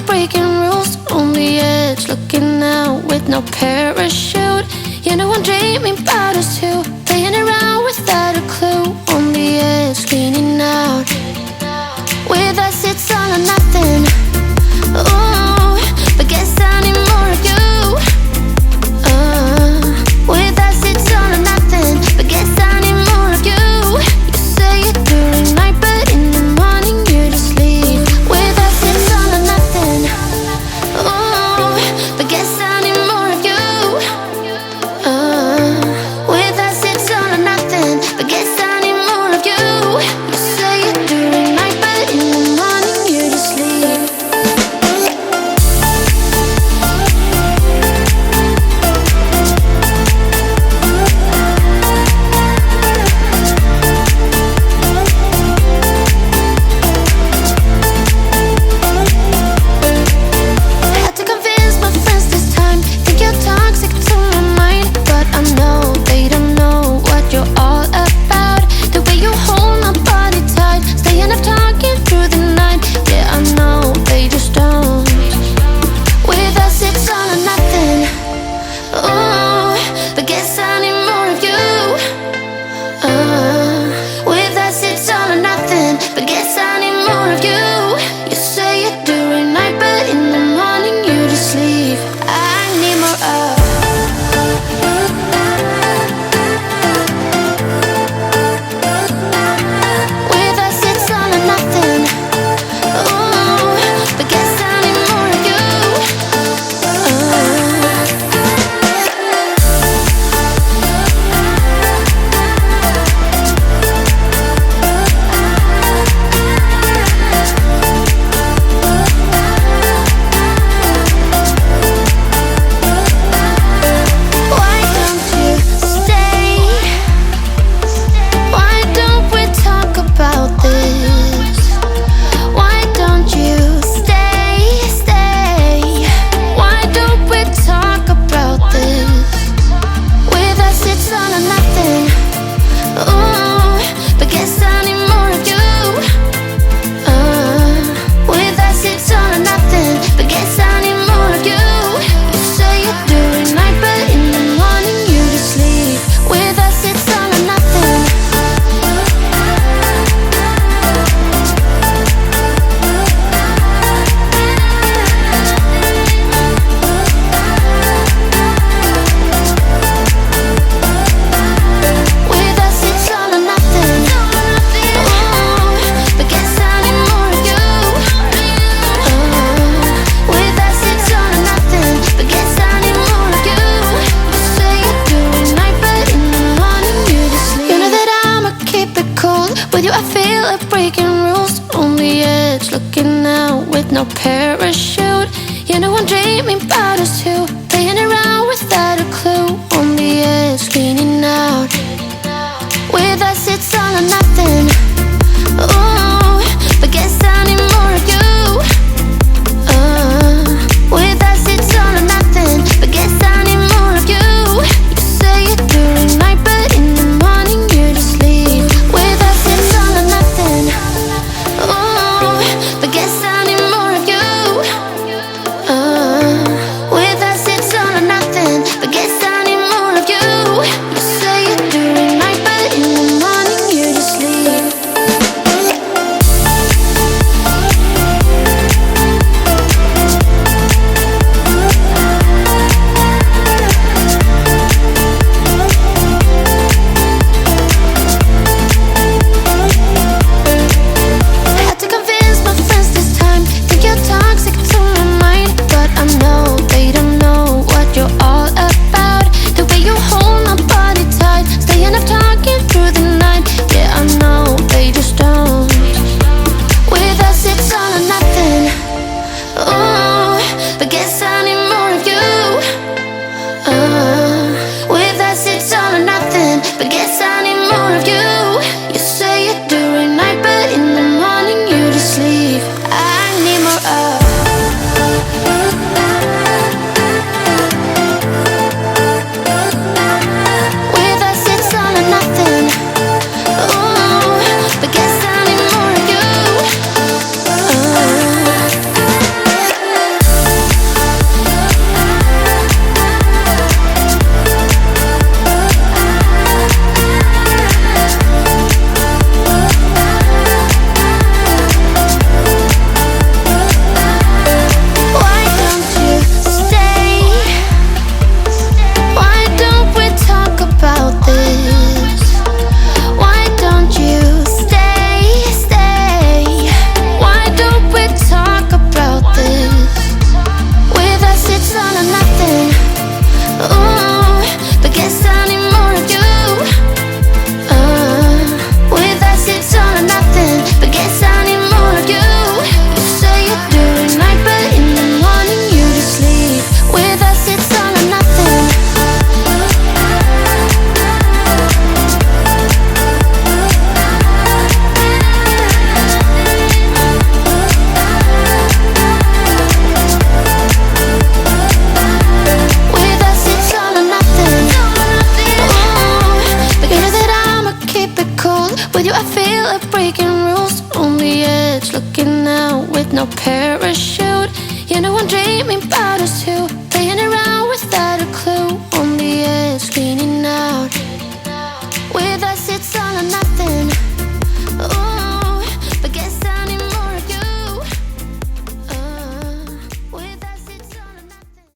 breaking rules on the edge, looking out with no parachute. You know I'm dreaming about us two, playing around without a clue. On the edge, leaning out. With us it's all or nothing. Ooh, but guess I need more of you. With us it's all or nothing, but guess I need more of you. You say it during night, but in the morning you just leave. With us it's all or nothing. Ooh, but guess I need more of you. With us it's all or nothing, but guess I need more of you. You say it during night, but in the morning you just leave. Had to convince my friends this time. Think you're toxic to my mind, but I know they don't know what you're all about. The way you hold my body tight, staying up talking through the night. Yeah, I know they just don't. With us it's all or nothing. Ooh, but guess I need more of you. With us it's all or nothing, but guess I need more of you. You say it during night, but in the morning you just leave. I need more of. With us it's all or nothing. Ooh, but guess I need more of you. Why don't you stay? Why don't we talk about this? Why don't you stay? Why don't we talk about this? With us it's all or nothing. Ooh, but guess I need more of you. With us it's all or nothing, but guess I need more of you. You say it during night, but in the morning you just leave. With us it's all or nothing. With us it's all or nothing. Ooh, but guess I need more of you. With us it's all or nothing, but guess I need more of you. You say it during night, but in the morning you just leave. You know that I'ma keep it cool. With you I feel like breaking rules. On the edge, looking out with no parachute. You know I'm dreaming about us two, playing around without a clue. On the edge, leaning out. With us it's all or nothing. Ooh, but guess I need more of you. With us it's all or nothing, but guess I need more of you. You say it during night, but in the morning you just leave. With us it's all or nothing. Ooh, but guess I need more of you. With us like breaking rules. On the edge, looking out with no parachute. You know I'm dreaming about us two, playing around without a clue. On the edge, leaning